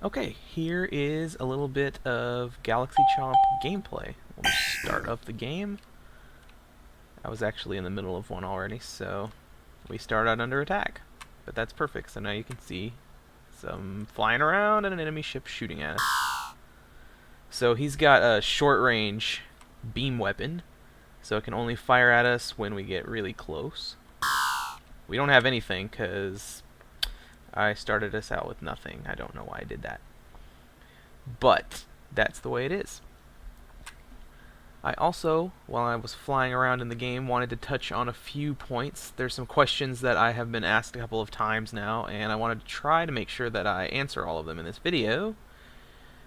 Okay, here is a little bit of Galaxy Chomp gameplay. We'll just start up the game. I was actually in the middle of one already, so we start out under attack. But that's perfect, so now you can see some flying around and an enemy ship shooting at us. So he's got a short-range beam weapon, so it can only fire at us when we get really close. We don't have anything, because I started us out with nothing. I don't know why I did that. But that's the way it is. I also, while I was flying around in the game, wanted to touch on a few points. There's some questions that I have been asked a couple of times now, and I wanted to try to make sure that I answer all of them in this video.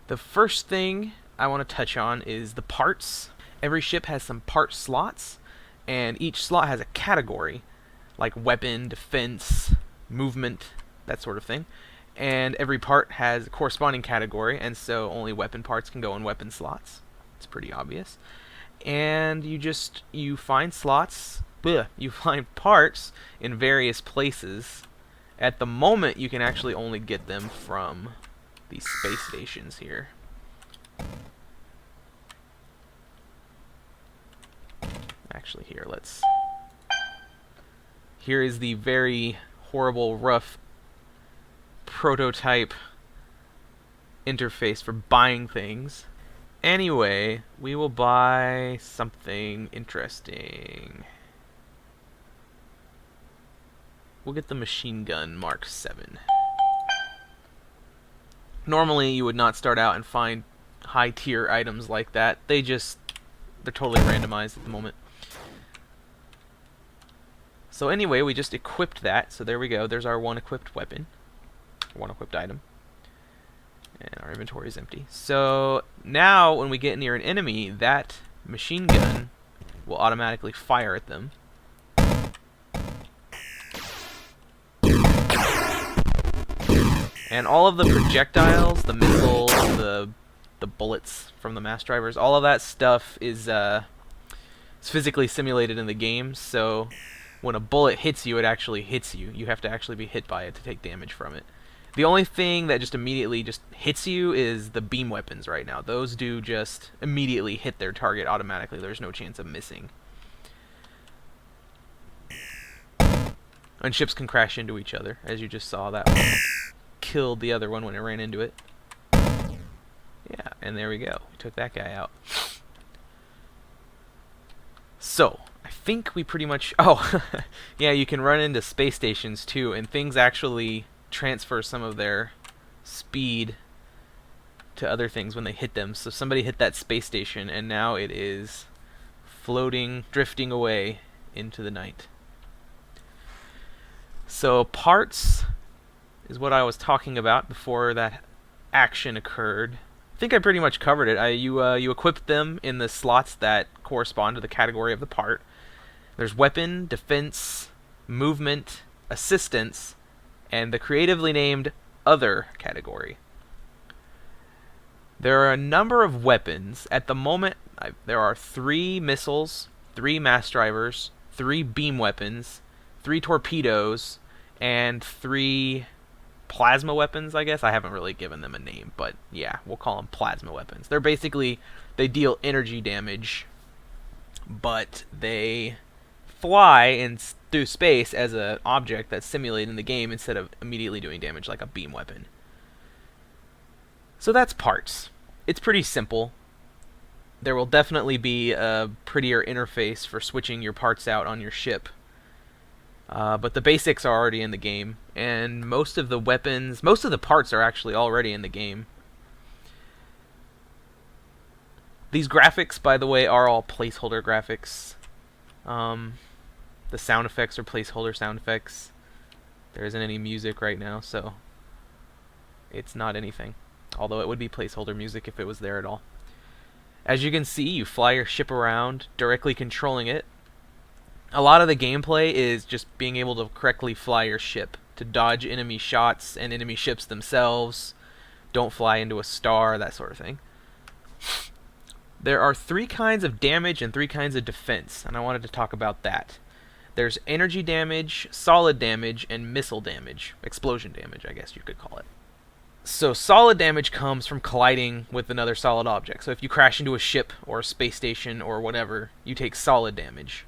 The first thing I want to touch on is the parts. Every ship has some part slots, and each slot has a category, like weapon, defense, movement, that sort of thing. And every part has a corresponding category, and so only weapon parts can go in weapon slots. It's pretty obvious. And you find slots, you find parts in various places. At the moment, you can actually only get them from these space stations here. Actually, here is the very horrible, rough prototype interface for buying things. Anyway, we will buy something interesting. We'll get the machine gun Mark 7. Normally, you would not start out and find high-tier items like that. They're totally randomized at the moment. So anyway, we just equipped that. So there we go. There's our one equipped weapon. One equipped item. And our inventory is empty. So now when we get near an enemy, that machine gun will automatically fire at them. And all of the projectiles, the missiles, the bullets from the mass drivers, all of that stuff is physically simulated in the game. So when a bullet hits you, it actually hits you. You have to actually be hit by it to take damage from it. The only thing that just immediately hits you is the beam weapons right now. Those do just immediately hit their target automatically. There's no chance of missing. And ships can crash into each other, as you just saw. That one killed the other one when it ran into it. Yeah, and there we go. We took that guy out. So, I think we pretty much... Oh, yeah, you can run into space stations too, and things actually transfer some of their speed to other things when they hit them. So somebody hit that space station, and now it is floating, drifting away into the night. So parts is what I was talking about before that action occurred. I think I pretty much covered it. You equip them in the slots that correspond to the category of the part. There's weapon, defense, movement, assistance, and the creatively named Other category. There are a number of weapons. At the moment, there are 3 missiles, 3 mass drivers, 3 beam weapons, 3 torpedoes, and 3 plasma weapons, I guess. I haven't really given them a name, but yeah, we'll call them plasma weapons. They're basically, they deal energy damage, but they fly through space as an object that's simulated in the game instead of immediately doing damage like a beam weapon. So that's parts. It's pretty simple. There will definitely be a prettier interface for switching your parts out on your ship. But the basics are already in the game, and most of the weapons, most of the parts are actually already in the game. These graphics, by the way, are all placeholder graphics. The sound effects are placeholder sound effects. There isn't any music right now, so it's not anything. Although it would be placeholder music if it was there at all. As you can see, you fly your ship around, directly controlling it. A lot of the gameplay is just being able to correctly fly your ship, to dodge enemy shots and enemy ships themselves. Don't fly into a star, that sort of thing. There are 3 kinds of damage and 3 kinds of defense, and I wanted to talk about that. There's energy damage, solid damage, and missile damage. Explosion damage, I guess you could call it. So solid damage comes from colliding with another solid object. So if you crash into a ship or a space station or whatever, you take solid damage.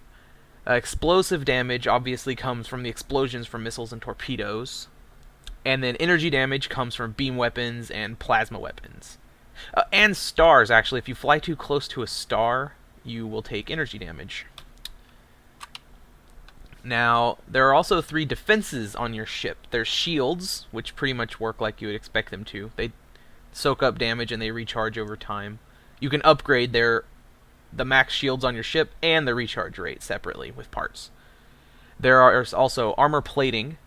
Explosive damage obviously comes from the explosions from missiles and torpedoes. And then energy damage comes from beam weapons and plasma weapons. And stars, actually. If you fly too close to a star, you will take energy damage. Now, there are also 3 defenses on your ship. There's shields, which pretty much work like you would expect them to. They soak up damage and they recharge over time. You can upgrade the max shields on your ship and the recharge rate separately with parts. There's also armor plating.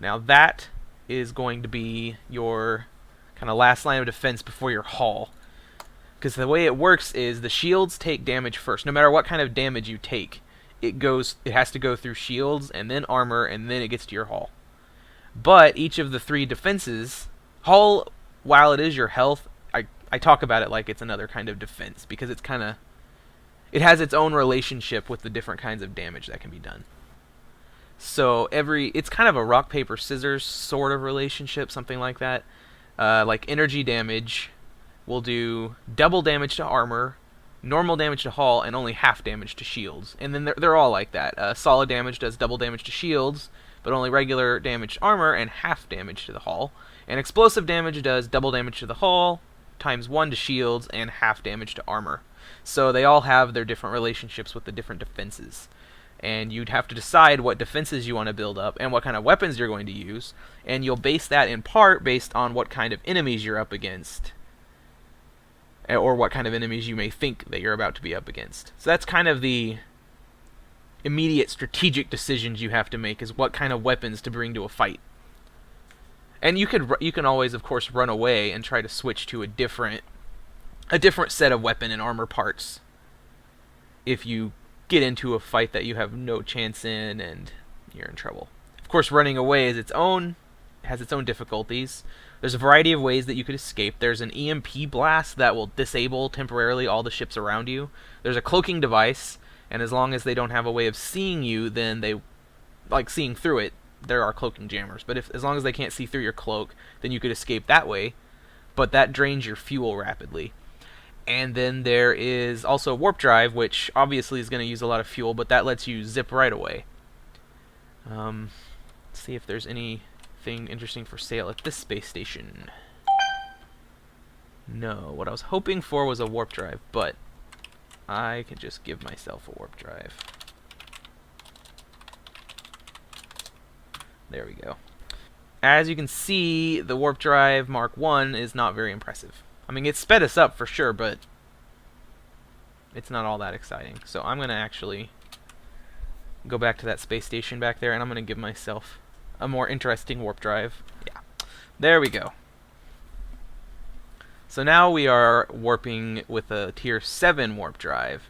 Now that is going to be your kind of last line of defense before your hull. Because the way it works is the shields take damage first. No matter what kind of damage you take, it has to go through shields and then armor and then it gets to your hull. But each of the 3 defenses, hull, while it is your health, I talk about it like it's another kind of defense because it has its own relationship with the different kinds of damage that can be done. So it's kind of a rock paper scissors sort of relationship, something like that. Like energy damage will do double damage to armor, normal damage to hull, and only half damage to shields. And then they're all like that. Solid damage does double damage to shields, but only regular damage to armor and half damage to the hull. And explosive damage does double damage to the hull, times 1 to shields, and half damage to armor. So they all have their different relationships with the different defenses. And you'd have to decide what defenses you want to build up and what kind of weapons you're going to use. And you'll base that in part based on what kind of enemies you're up against, or what kind of enemies you may think that you're about to be up against. So that's kind of the immediate strategic decisions you have to make, is what kind of weapons to bring to a fight. And you can always, of course, run away and try to switch to a different set of weapon and armor parts if you get into a fight that you have no chance in and you're in trouble. Of course, running away has its own difficulties. There's a variety of ways that you could escape. There's an EMP blast that will disable temporarily all the ships around you. There's a cloaking device, and as long as they don't have a way of seeing you, then they, like seeing through it, there are cloaking jammers. But as long as they can't see through your cloak, then you could escape that way. But that drains your fuel rapidly. And then there is also warp drive, which obviously is going to use a lot of fuel, but that lets you zip right away. Let's see if there's anything interesting for sale at this space station. No, what I was hoping for was a warp drive, but I can just give myself a warp drive. There we go. As you can see, the warp drive Mark 1 is not very impressive. I mean, it sped us up for sure, but it's not all that exciting. So I'm going to actually go back to that space station back there, and I'm going to give myself a more interesting warp drive. Yeah, there we go. So now we are warping with a tier 7 warp drive,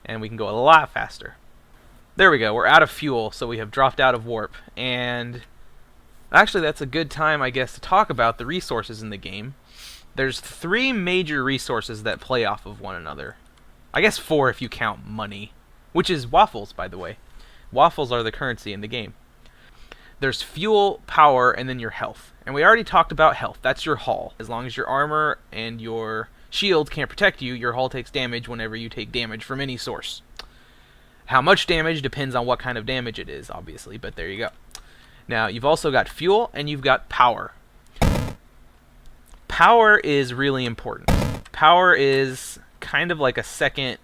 and we can go a lot faster. There we go, we're out of fuel, so we have dropped out of warp, and actually that's a good time, I guess, to talk about the resources in the game. There's 3 major resources that play off of one another. I guess 4 if you count money, which is waffles, by the way. Waffles are the currency in the game. There's fuel, power, and then your health. And we already talked about health. That's your hull. As long as your armor and your shield can't protect you, your hull takes damage whenever you take damage from any source. How much damage depends on what kind of damage it is, obviously, but there you go. Now, you've also got fuel, and you've got power. Power is really important. Power is kind of like a second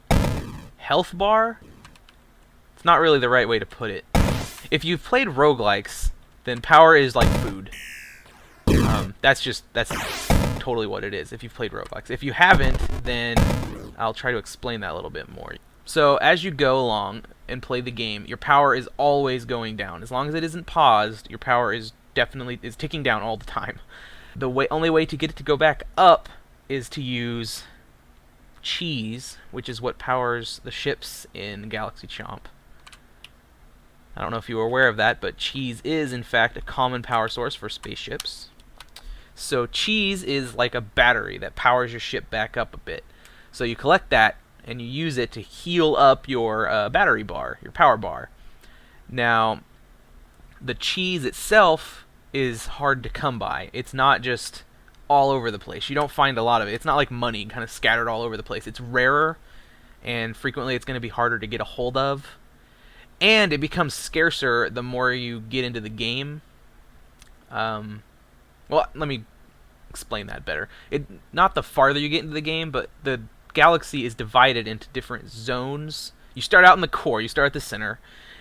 health bar. It's not really the right way to put it. If you've played roguelikes, then power is like food. That's totally what it is if you've played roguelikes. If you haven't, then I'll try to explain that a little bit more. So as you go along and play the game, your power is always going down. As long as it isn't paused, your power is ticking down all the time. The only way to get it to go back up is to use cheese, which is what powers the ships in Galaxy Chomp. I don't know if you were aware of that, but cheese is, in fact, a common power source for spaceships. So cheese is like a battery that powers your ship back up a bit. So you collect that, and you use it to heal up your battery bar, your power bar. Now, the cheese itself is hard to come by. It's not just all over the place. You don't find a lot of it. It's not like money kind of scattered all over the place. It's rarer, and frequently it's going to be harder to get a hold of. And it becomes scarcer the more you get into the game. Well, let me explain that better. Not the farther you get into the game, but the galaxy is divided into different zones. You start out in the core, you start at the center,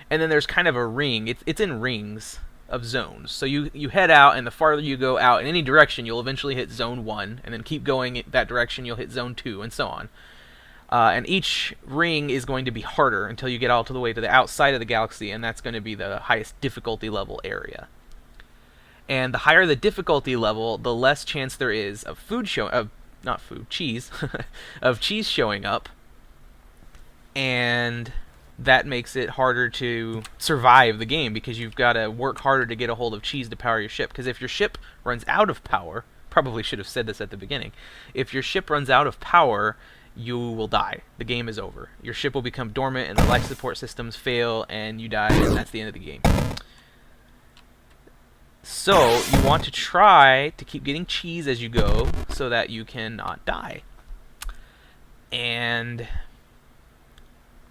and then there's kind of a ring. It's in rings of zones. So you head out, and the farther you go out in any direction, you'll eventually hit zone 1, and then keep going that direction, you'll hit zone 2, and so on. And each ring is going to be harder until you get all to the way to the outside of the galaxy, and that's going to be the highest difficulty level area. And the higher the difficulty level, the less chance there is of cheese, of cheese showing up, and that makes it harder to survive the game because you've got to work harder to get a hold of cheese to power your ship. Because if your ship runs out of power, probably should have said this at the beginning, if your ship runs out of power, you will die. The game is over. Your ship will become dormant and the life support systems fail and you die, and that's the end of the game. So you want to try to keep getting cheese as you go so that you cannot die. And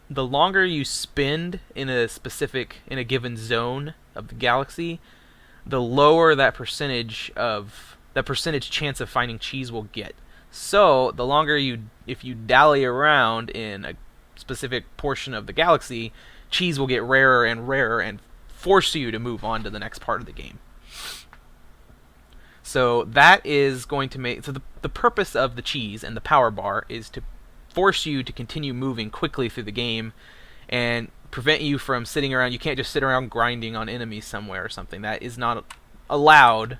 the longer you spend in a given zone of the galaxy, the lower that percentage chance of finding cheese will get. So the longer if you dally around in a specific portion of the galaxy, cheese will get rarer and rarer and force you to move on to the next part of the game. So that is going to make... So the purpose of the cheese and the power bar is to force you to continue moving quickly through the game and prevent you from sitting around. You can't just sit around grinding on enemies somewhere or something. That is not allowed.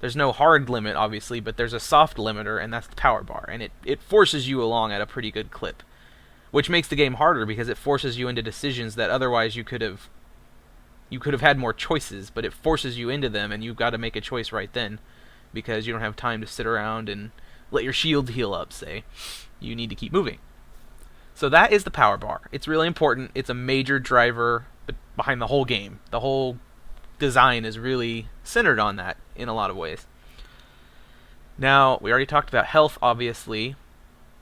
There's no hard limit, obviously, but there's a soft limiter, and that's the power bar. And it forces you along at a pretty good clip, which makes the game harder because it forces you into decisions that otherwise you could have had more choices, but it forces you into them, and you've got to make a choice right then because you don't have time to sit around and let your shield heal up, say. You need to keep moving. So that is the power bar. It's really important. It's a major driver behind the whole game. The whole design is really centered on that in a lot of ways. Now, we already talked about health, obviously.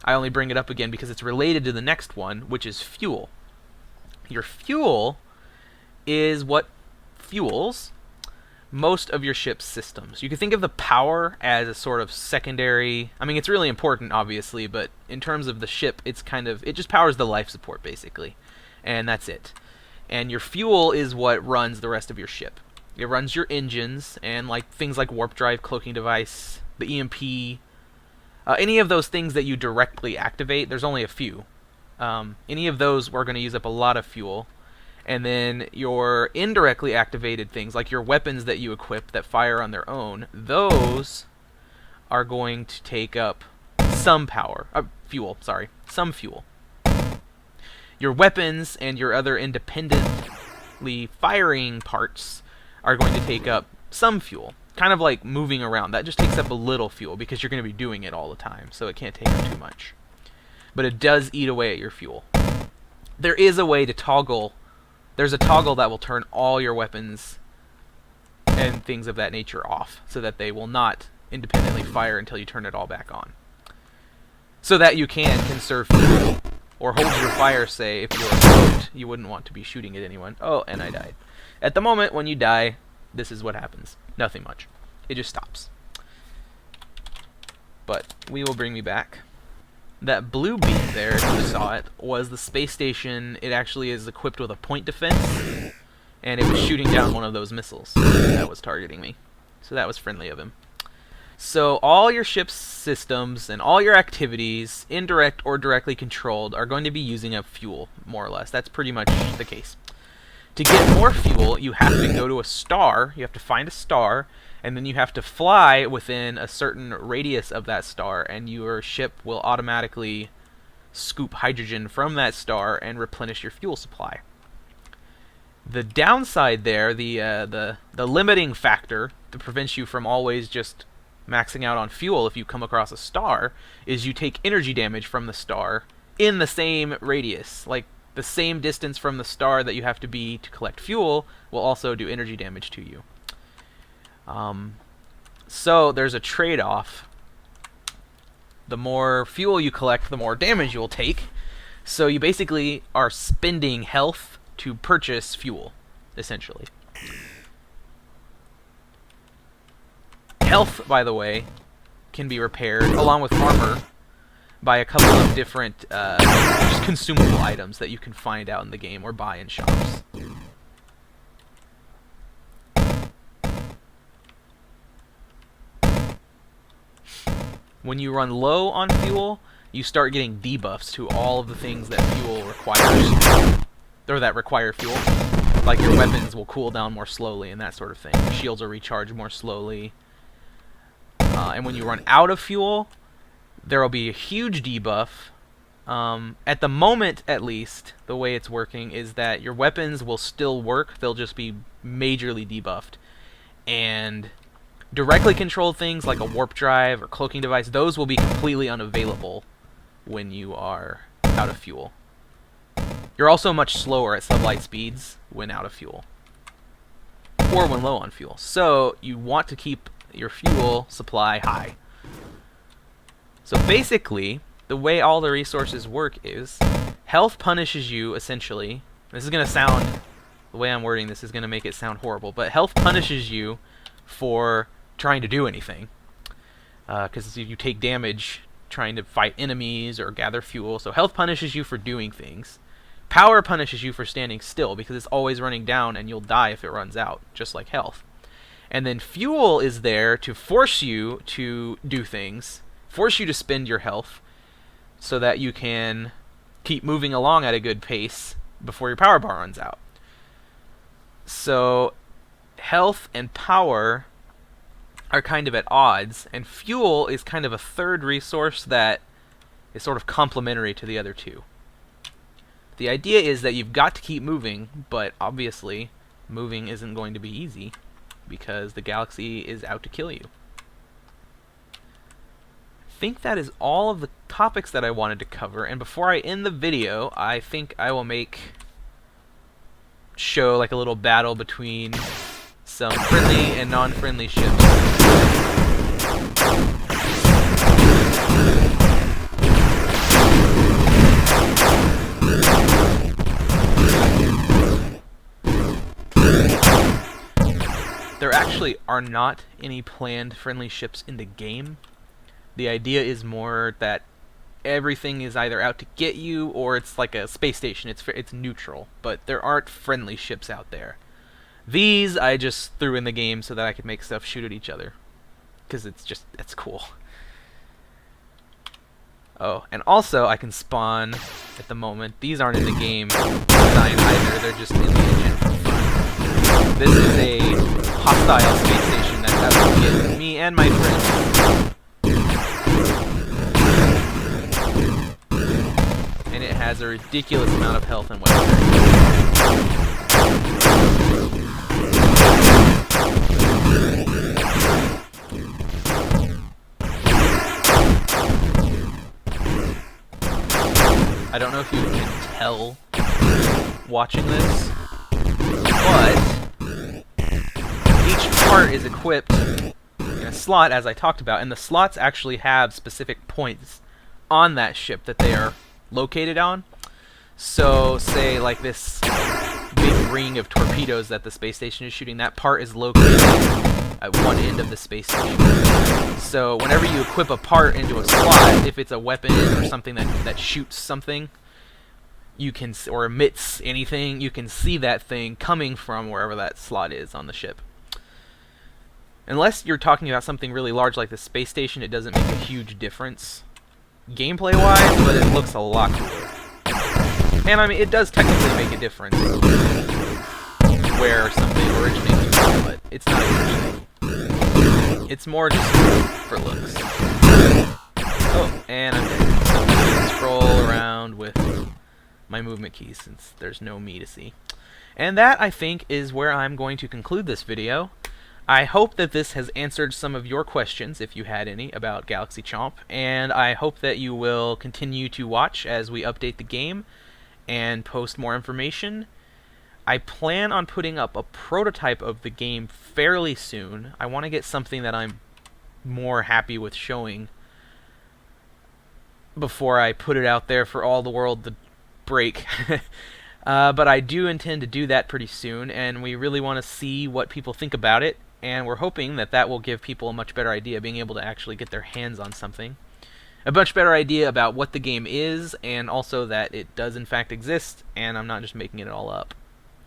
I only bring it up again because it's related to the next one, which is fuel. Your fuel is what fuels most of your ship's systems. You can think of the power as a sort of secondary... I mean, it's really important, obviously, but in terms of the ship, it just powers the life support, basically. And that's it. And your fuel is what runs the rest of your ship. It runs your engines, and things like warp drive, cloaking device, the EMP, any of those things that you directly activate. There's only a few. Any of those are going to use up a lot of fuel. And then your indirectly activated things, like your weapons that you equip that fire on their own, those are going to take up some some fuel. Your weapons and your other independently firing parts are going to take up some fuel. Kind of like moving around. That just takes up a little fuel because you're going to be doing it all the time, so it can't take up too much. But it does eat away at your fuel. There is a way to toggle... There's a toggle that will turn all your weapons and things of that nature off so that they will not independently fire until you turn it all back on. So that you can conserve fuel. Or hold your fire, say, if you're a boat, you wouldn't want to be shooting at anyone. Oh, and I died. At the moment, when you die, this is what happens. Nothing much. It just stops. But we will bring me back. That blue beam there, if you saw it, was the space station. It actually is equipped with a point defense, and it was shooting down one of those missiles that was targeting me. So that was friendly of him. So all your ship's systems and all your activities, indirect or directly controlled, are going to be using up fuel, more or less. That's pretty much the case. To get more fuel, you have to go to a star, you have to find a star, and then you have to fly within a certain radius of that star, and your ship will automatically scoop hydrogen from that star and replenish your fuel supply. The downside there, the limiting factor that prevents you from always just maxing out on fuel if you come across a star, is you take energy damage from the star in the same radius. Like, the same distance from the star that you have to be to collect fuel will also do energy damage to you. So there's a trade-off. The more fuel you collect, the more damage you will take. So you basically are spending health to purchase fuel, essentially. Health, by the way, can be repaired, along with armor, by a couple of different just consumable items that you can find out in the game or buy in shops. When you run low on fuel, you start getting debuffs to all of the things that fuel requires, or that require fuel. Like your weapons will cool down more slowly and that sort of thing. Your shields will recharge more slowly. And when you run out of fuel, there will be a huge debuff. At the moment, at least, the way it's working is that your weapons will still work. They'll just be majorly debuffed. And directly controlled things like a warp drive or cloaking device, those will be completely unavailable when you are out of fuel. You're also much slower at sublight speeds when out of fuel, or when low on fuel. So you want to keep your fuel supply high. So basically, the way all the resources work is health punishes you, essentially. This is going to sound, the way I'm wording this is going to make it sound horrible, but health punishes you for trying to do anything. Because you take damage trying to fight enemies or gather fuel. So health punishes you for doing things. Power punishes you for standing still, because it's always running down and you'll die if it runs out, just like health. And then fuel is there to force you to do things, force you to spend your health, so that you can keep moving along at a good pace before your power bar runs out. So health and power are kind of at odds, and fuel is kind of a third resource that is sort of complementary to the other two. The idea is that you've got to keep moving, but obviously moving isn't going to be easy because the galaxy is out to kill you. I think that is all of the topics that I wanted to cover, and before I end the video, I think I will show like a little battle between some friendly and non-friendly ships. There actually are not any planned friendly ships in the game. The idea is more that everything is either out to get you or it's like a space station. It's neutral, but there aren't friendly ships out there. These I just threw in the game so that I could make stuff shoot at each other, because it's cool. Oh, and also I can spawn at the moment. These aren't in the game design either, they're just in the engine for fun. This is a hostile space station that's out to get me and my friends. And it has a ridiculous amount of health and weaponry. I don't know if you can tell watching this, but each part is equipped in a slot, as I talked about, and the slots actually have specific points on that ship that they are located on. So, say like this big ring of torpedoes that the space station is shooting, that part is located at one end of the space station. So whenever you equip a part into a slot, if it's a weapon or something that shoots something, you can, or emits anything, you can see that thing coming from wherever that slot is on the ship. Unless you're talking about something really large like the space station, it doesn't make a huge difference gameplay-wise, but it looks a lot cooler. And I mean, it does technically make a difference where something originates from, but it's not a huge thing. It's more just for looks. Oh, and I'm dead. So I'm going to scroll around with my movement keys since there's no me to see. And that, I think, is where I'm going to conclude this video. I hope that this has answered some of your questions, if you had any, about Galaxy Chomp, and I hope that you will continue to watch as we update the game and post more information. I plan on putting up a prototype of the game fairly soon. I want to get something that I'm more happy with showing before I put it out there for all the world to break. But I do intend to do that pretty soon, and we really want to see what people think about it, and we're hoping that that will give people a much better idea, being able to actually get their hands on something. A much better idea about what the game is, and also that it does in fact exist, and I'm not just making it all up.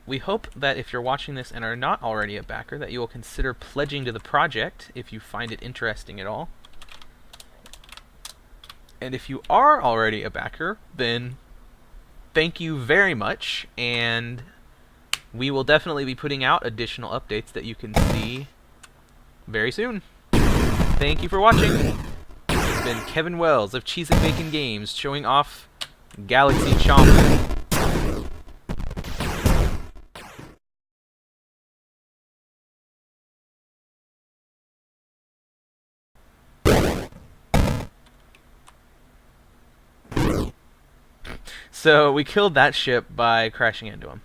We hope that if you're watching this and are not already a backer, that you will consider pledging to the project if you find it interesting at all. And if you are already a backer, then thank you very much, and we will definitely be putting out additional updates that you can see very soon. Thank you for watching. This has been Kevin Wells of Cheese and Bacon Games showing off Galaxy Chomp. So we killed that ship by crashing into him.